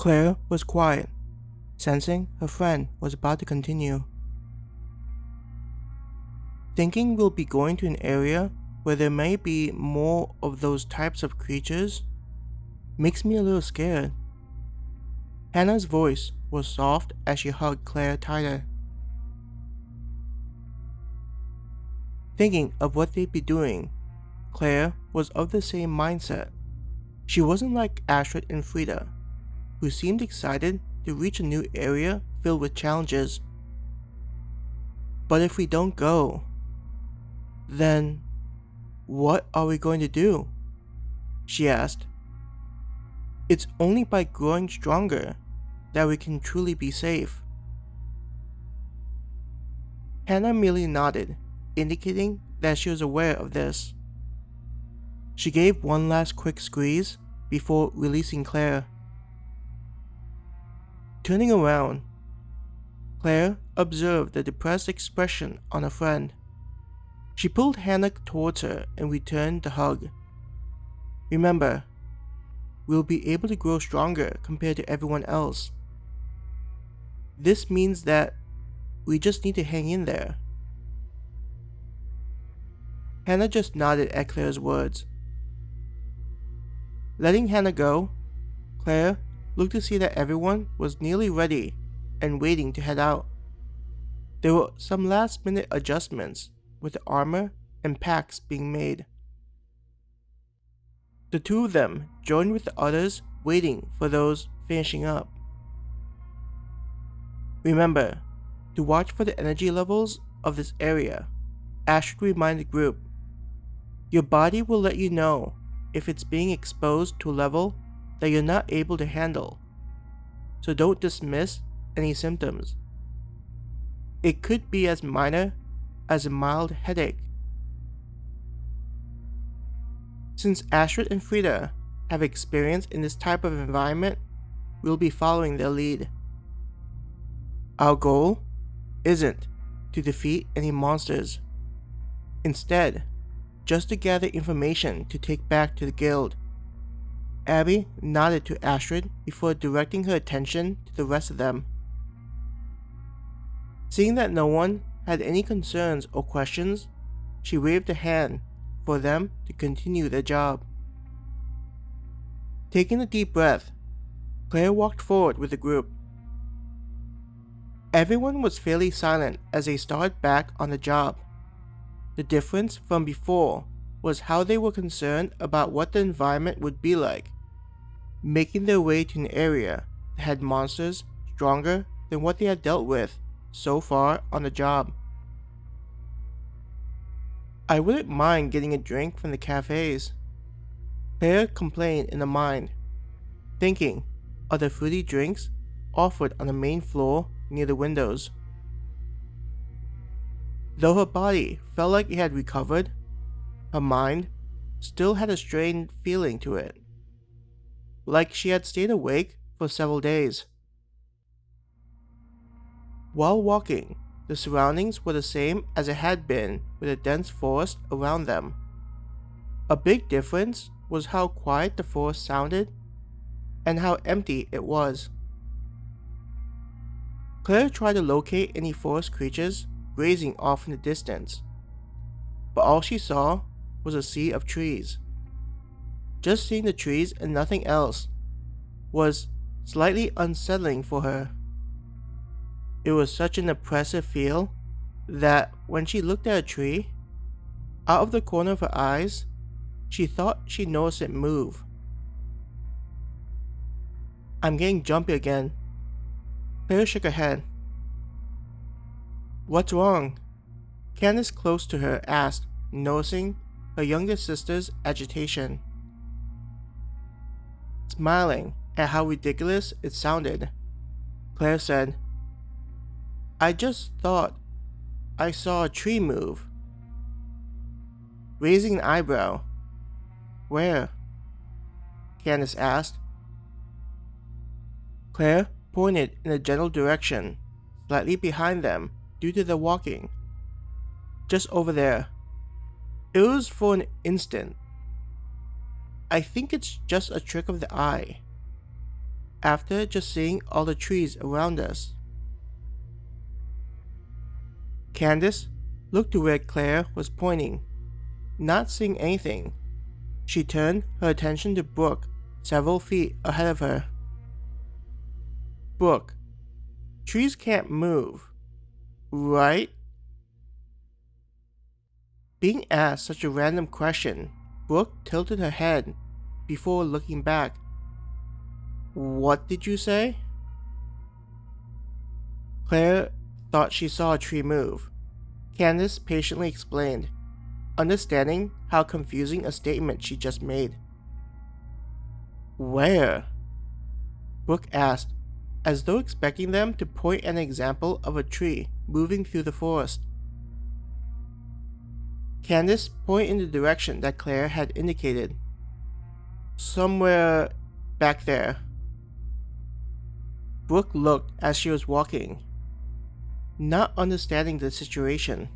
Claire was quiet, sensing her friend was about to continue. Thinking we'll be going to an area where there may be more of those types of creatures makes me a little scared. Hannah's voice was soft as she hugged Claire tighter. Thinking of what they'd be doing, Claire was of the same mindset. She wasn't like Astrid and Frida, who seemed excited to reach a new area filled with challenges. But if we don't go, then what are we going to do? She asked. It's only by growing stronger that we can truly be safe. Hannah merely nodded, indicating that she was aware of this. She gave one last quick squeeze before releasing Claire. Turning around, Claire observed the depressed expression on her friend. She pulled Hannah towards her and returned the hug. Remember, we'll be able to grow stronger compared to everyone else. This means that we just need to hang in there. Hannah just nodded at Claire's words. Letting Hannah go, Claire looked to see that everyone was nearly ready and waiting to head out. There were some last-minute adjustments with the armor and packs being made. The two of them joined with the others waiting for those finishing up. Remember to watch for the energy levels of this area, Astrid reminded the group. Your body will let you know if it's being exposed to a level that you're not able to handle, so don't dismiss any symptoms. It could be as minor as a mild headache. Since Astrid and Frida have experience in this type of environment, we'll be following their lead. Our goal isn't to defeat any monsters. Instead, just to gather information to take back to the guild. Abby nodded to Astrid before directing her attention to the rest of them. Seeing that no one had any concerns or questions, she waved a hand for them to continue their job. Taking a deep breath, Claire walked forward with the group. Everyone was fairly silent as they started back on the job. The difference from before was how they were concerned about what the environment would be like, making their way to an area that had monsters stronger than what they had dealt with so far on the job. I wouldn't mind getting a drink from the cafes, Claire complained in her mind, thinking of the fruity drinks offered on the main floor near the windows. Though her body felt like it had recovered, her mind still had a strained feeling to it, like she had stayed awake for several days. While walking, the surroundings were the same as it had been with a dense forest around them. A big difference was how quiet the forest sounded and how empty it was. Claire tried to locate any forest creatures grazing off in the distance, but all she saw was a sea of trees. Just seeing the trees and nothing else was slightly unsettling for her. It was such an oppressive feel that when she looked at a tree, out of the corner of her eyes, she thought she noticed it move. I'm getting jumpy again. Claire shook her head. What's wrong? Candace close to her asked, noticing her younger sister's agitation. Smiling at how ridiculous it sounded, Claire said, I just thought I saw a tree move. Raising an eyebrow. Where? Candace asked. Claire pointed in a general direction, slightly behind them due to the walking. Just over there. It was for an instant. I think it's just a trick of the eye. after just seeing all the trees around us? Candace looked to where Claire was pointing. Not seeing anything, she turned her attention to Brooke several feet ahead of her. Brooke, trees can't move, right? Being asked such a random question, Brooke tilted her head before looking back. What did you say? Claire thought she saw a tree move. Candace patiently explained, understanding how confusing a statement she just made. Where? Brooke asked, as though expecting them to point an example of a tree moving through the forest. Candace pointed in the direction that Claire had indicated. Somewhere back there. Brooke looked as she was walking, not understanding the situation.